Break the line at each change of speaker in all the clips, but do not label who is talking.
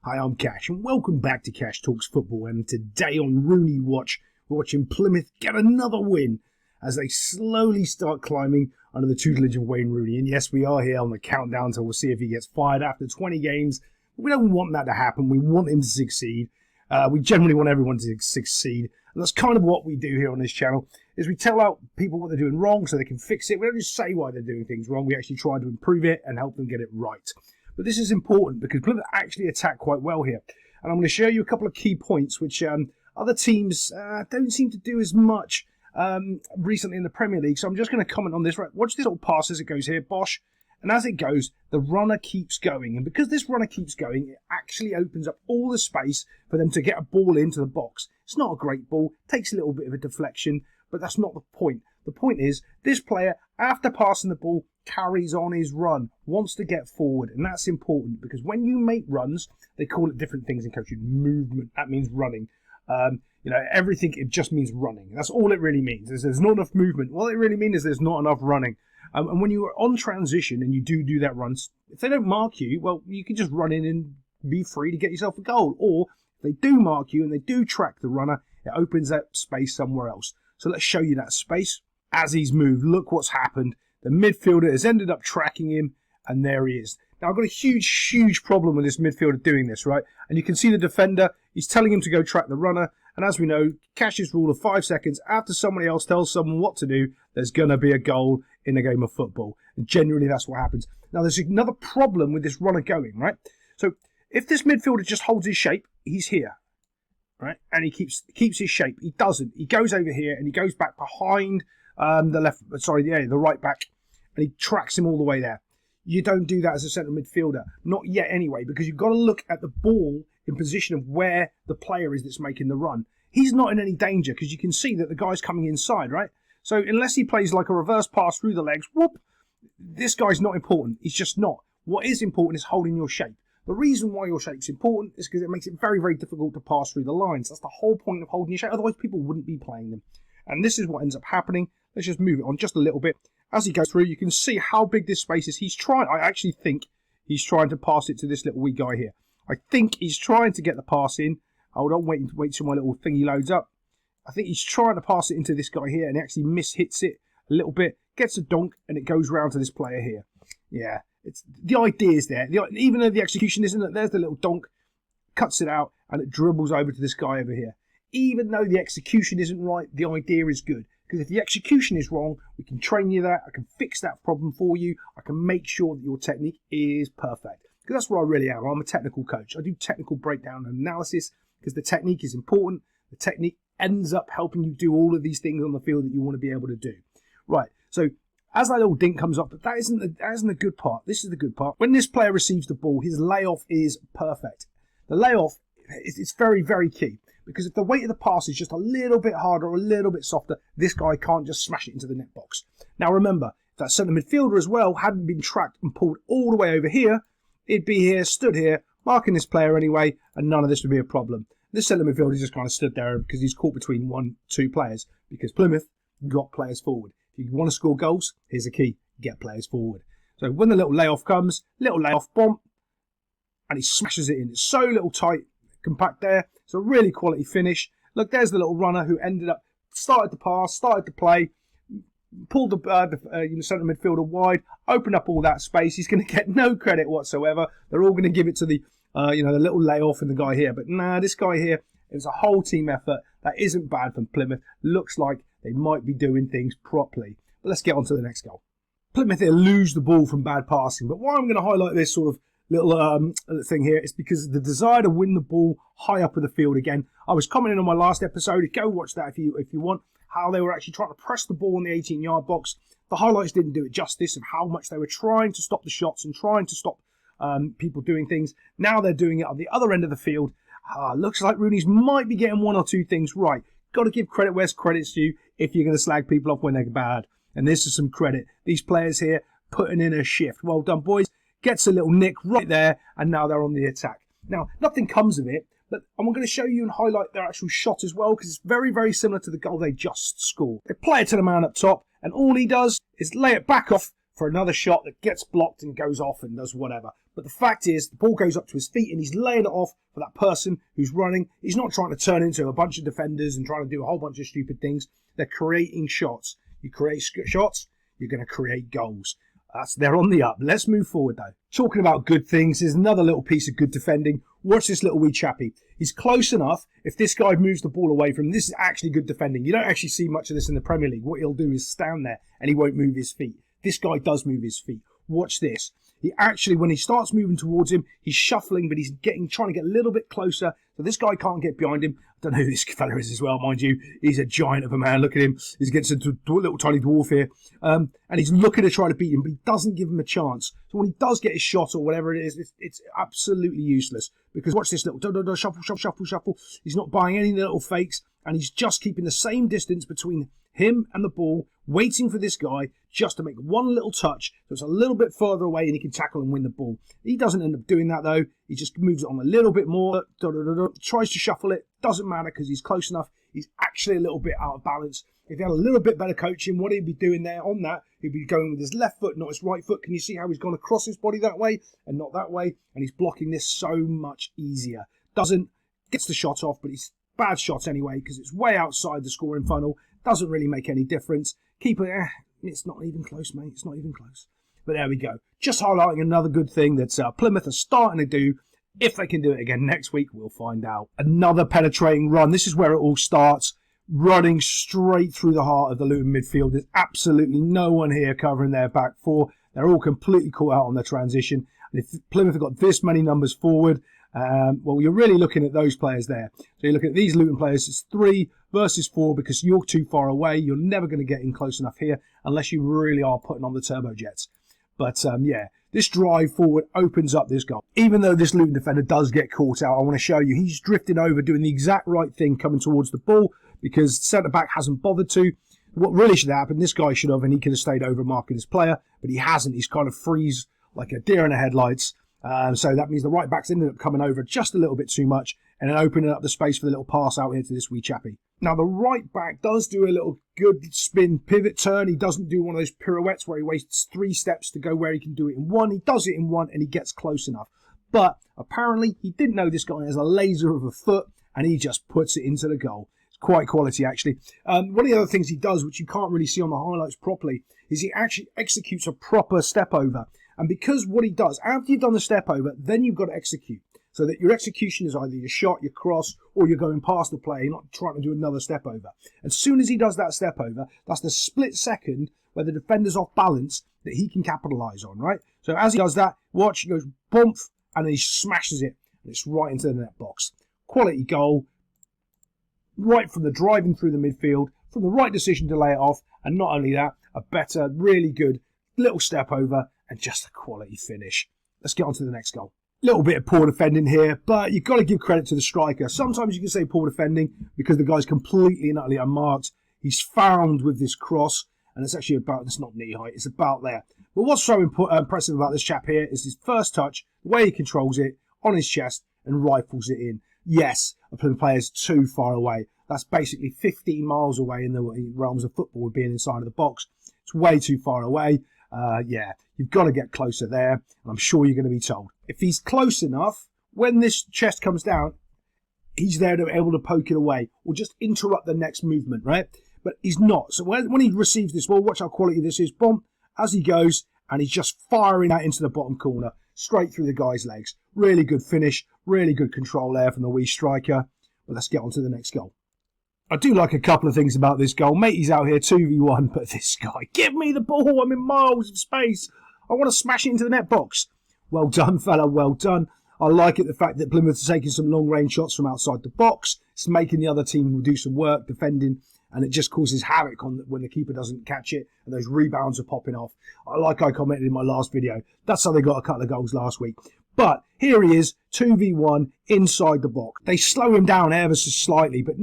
Hi, I'm Cash, and welcome back to Cash Talks Football. And today on Rooney Watch, we're watching Plymouth get another win as they slowly start climbing under the tutelage of Wayne Rooney. And yes, we are here on the countdown, so we'll see if he gets fired after 20 games. We don't want that to happen. We want him to succeed. We generally want everyone to succeed. And that's kind of what we do here on this channel, is we tell out people what they're doing wrong so they can fix it. We don't just say why they're doing things wrong. We actually try to improve it and help them get it right. But this is important because Plymouth actually attack quite well here. And I'm going to show you a couple of key points which other teams don't seem to do as much recently in the Premier League. So I'm just going to comment on this. Right, watch this little pass as it goes here. Bosh. And as it goes, the runner keeps going. And because this runner keeps going, it actually opens up all the space for them to get a ball into the box. It's not a great ball. Takes a little bit of a deflection, but that's not the point. The point is, this player, after passing the ball, carries on his run, wants to get forward. And that's important because when you make runs, they call it different things in coaching. Movement, that means running. Everything, it just means running. That's all it really means. There's not enough movement. What it really means is there's not enough running. And when you are on transition and you do that run, if they don't mark you, well, you can just run in and be free to get yourself a goal. Or if they do mark you and they do track the runner, it opens up space somewhere else. So let's show you that space. As he's moved, look what's happened. The midfielder has ended up tracking him, and there he is. Now, I've got a huge problem with this midfielder doing this, right? And you can see the defender, he's telling him to go track the runner. And as we know, Cash's rule of 5 seconds, after somebody else tells someone what to do, there's going to be a goal in a game of football. And generally, that's what happens. Now, there's another problem with this runner going, right? So, if this midfielder just holds his shape, he's here, right? And he keeps his shape. He doesn't. He goes over here, and he goes back behind the right back, and he tracks him all the way there. You don't do that as a central midfielder. Not yet anyway, because you've got to look at the ball in position of where the player is that's making the run. He's not in any danger because you can see that the guy's coming inside, right? So unless he plays like a reverse pass through the legs, whoop, this guy's not important. He's just not. What is important is holding your shape. The reason why your shape's important is because it makes it very, very difficult to pass through the lines. That's the whole point of holding your shape. Otherwise, people wouldn't be playing them. And this is what ends up happening. Let's just move it on just a little bit. As he goes through, you can see how big this space is. I actually think he's trying to pass it to this little wee guy here. I think he's trying to get the pass in. Hold on, wait till my little thingy loads up. I think he's trying to pass it into this guy here and actually mishits it a little bit. Gets a donk and it goes round to this player here. Yeah, the idea is there. Even though the execution isn't, there's the little donk. Cuts it out and it dribbles over to this guy over here. Even though the execution isn't right, the idea is good. Because if the execution is wrong, we can train you that. I can fix that problem for you. I can make sure that your technique is perfect. Because that's what I really am. I'm a technical coach. I do technical breakdown and analysis because the technique is important. The technique ends up helping you do all of these things on the field that you want to be able to do. Right, so as that little dink comes up, but that isn't the good part. This is the good part. When this player receives the ball, his layoff is perfect. The layoff is very, very key. Because if the weight of the pass is just a little bit harder or a little bit softer, this guy can't just smash it into the net box. Now remember, if that centre midfielder as well hadn't been tracked and pulled all the way over here, he'd be here, stood here, marking this player anyway, and none of this would be a problem. This centre midfielder just kind of stood there because he's caught between 1-2 players. Because Plymouth got players forward. If you want to score goals, here's the key. Get players forward. So when the little layoff comes, little layoff bomb, and he smashes it in. It's so little tight, compact there. It's a really quality finish. Look, there's the little runner who ended up, started to pass, started to play, pulled the centre midfielder wide, opened up all that space. He's going to get no credit whatsoever. They're all going to give it to the little layoff and the guy here. But nah, this guy here, it was a whole team effort. That isn't bad from Plymouth. Looks like they might be doing things properly. But let's get on to the next goal. Plymouth here lose the ball from bad passing. But why I'm going to highlight this sort of little thing here is because the desire to win the ball high up in the field again. I was commenting on my last episode. Go watch that if you want. How they were actually trying to press the ball in the 18-yard box. The highlights didn't do it justice of how much they were trying to stop the shots and trying to stop people doing things. Now they're doing it on the other end of the field. Looks like Rooney's might be getting one or two things right. Got to give credit where's credit's due if you're going to slag people off when they're bad. And this is some credit. These players here putting in a shift. Well done, boys. Gets a little nick right there, and now they're on the attack. Now, nothing comes of it, but I'm going to show you and highlight their actual shot as well, because it's very, very similar to the goal they just scored. They play it to the man up top, and all he does is lay it back off for another shot that gets blocked and goes off and does whatever. But the fact is, the ball goes up to his feet and he's laying it off for that person who's running. He's not trying to turn into a bunch of defenders and trying to do a whole bunch of stupid things. They're creating shots. You create shots, you're going to create goals. They're on the up. Let's move forward, though. Talking about good things, here's another little piece of good defending. Watch this little wee chappie. He's close enough. If this guy moves the ball away from him, this is actually good defending. You don't actually see much of this in the Premier League. What he'll do is stand there and he won't move his feet. This guy does move his feet. Watch this. He actually, when he starts moving towards him, he's shuffling, but he's trying to get a little bit closer. So this guy can't get behind him. I don't know who this fella is as well, mind you. He's a giant of a man. Look at him. He's against a little tiny dwarf here. And he's looking to try to beat him, but he doesn't give him a chance. So when he does get his shot or whatever it is, it's absolutely useless. Because watch this little shuffle. He's not buying any little fakes, and he's just keeping the same distance between him and the ball, waiting for this guy just to make one little touch so it's a little bit further away and he can tackle and win the ball. He doesn't end up doing that though. He just moves it on a little bit more, tries to shuffle it, doesn't matter because he's close enough. He's actually a little bit out of balance. If he had a little bit better coaching, what he'd be doing there on that, he'd be going with his left foot, not his right foot. Can you see how he's gone across his body that way and not that way? And he's blocking this so much easier. Gets the shot off, but he's bad shot anyway because it's way outside the scoring funnel. Doesn't really make any difference. Keeper, it's not even close, mate. It's not even close. But there we go. Just highlighting another good thing that Plymouth are starting to do. If they can do it again next week, we'll find out. Another penetrating run. This is where it all starts. Running straight through the heart of the Luton midfield. There's absolutely no one here covering their back four. They're all completely caught out on their transition. And if Plymouth have got this many numbers forward, well, you're really looking at those players there. So you're looking at these Luton players. It's 3 versus 4 because you're too far away. You're never going to get in close enough here unless you really are putting on the turbojets. But, yeah, this drive forward opens up this goal. Even though this Luton defender does get caught out, I want to show you he's drifting over, doing the exact right thing, coming towards the ball because centre-back hasn't bothered to. What really should happen, this guy should have, and he could have stayed over marking his player, but he hasn't. He's kind of freeze like a deer in the headlights. So that means the right backs ended up coming over just a little bit too much and then opening up the space for the little pass out here to this wee chappie. Now, the right back does do a little good spin pivot turn. He doesn't do one of those pirouettes where he wastes 3 steps to go where he can do it in 1. He does it in 1 and he gets close enough. But apparently he didn't know this guy has a laser of a foot and he just puts it into the goal. It's quite quality, actually. One of the other things he does, which you can't really see on the highlights properly, is he actually executes a proper step over. And because what he does, after you've done the step over, then you've got to execute. So that your execution is either your shot, your cross, or you're going past the play, not trying to do another step over. As soon as he does that step over, that's the split second where the defender's off balance that he can capitalise on, right? So as he does that, watch, he goes bump, and then he smashes it, and it's right into the net box. Quality goal, right from the driving through the midfield, from the right decision to lay it off, and not only that, a better, really good little step over, and just a quality finish. Let's get on to the next goal. Little bit of poor defending here, but you've got to give credit to the striker. Sometimes you can say poor defending because the guy's completely and utterly unmarked. He's found with this cross, and it's actually about, it's not knee height, it's about there. But what's so impressive about this chap here is his first touch, the way he controls it on his chest and rifles it in. Yes, a player's too far away. That's basically 15 miles away in the realms of football with being inside of the box. It's way too far away. Yeah, you've got to get closer there, and I'm sure you're going to be told. If he's close enough, when this chest comes down, he's there to be able to poke it away or just interrupt the next movement, right? But he's not. So when he receives this ball, watch how quality this is. Bomb, as he goes, and he's just firing that into the bottom corner, straight through the guy's legs. Really good finish, really good control there from the wee striker. But let's get on to the next goal. I do like a couple of things about this goal. Matey's out here 2v1, but this guy, give me the ball. I'm in miles of space. I want to smash it into the net box. Well done, fella, well done. I like it, the fact that Plymouth are taking some long-range shots from outside the box. It's making the other team do some work defending, and it just causes havoc when the keeper doesn't catch it, and those rebounds are popping off. Like I commented in my last video, that's how they got a couple of goals last week. But here he is, 2v1 inside the box. They slow him down ever so slightly, but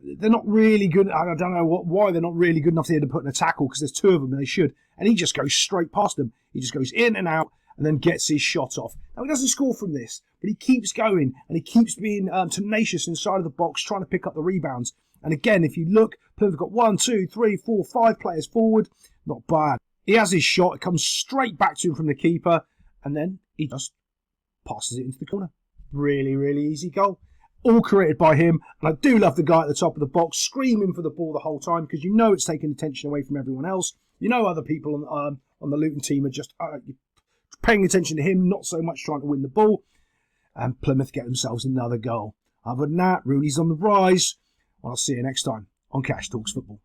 they're not really good. I don't know why they're not really good enough here to put in a tackle, because there's 2 of them and they should. And he just goes straight past them. He just goes in and out and then gets his shot off. Now, he doesn't score from this, but he keeps going and he keeps being tenacious inside of the box, trying to pick up the rebounds. And again, if you look, Plymouth got 1, 2, 3, 4, 5 players forward. Not bad. He has his shot. It comes straight back to him from the keeper. And then he just passes it into the corner. Really, really easy goal. All created by him. And I do love the guy at the top of the box screaming for the ball the whole time, because you know it's taking attention away from everyone else. You know other people on the Luton team are just paying attention to him, not so much trying to win the ball. And Plymouth get themselves another goal. Other than that, Rooney's on the rise. I'll see you next time on Cash Talks Football.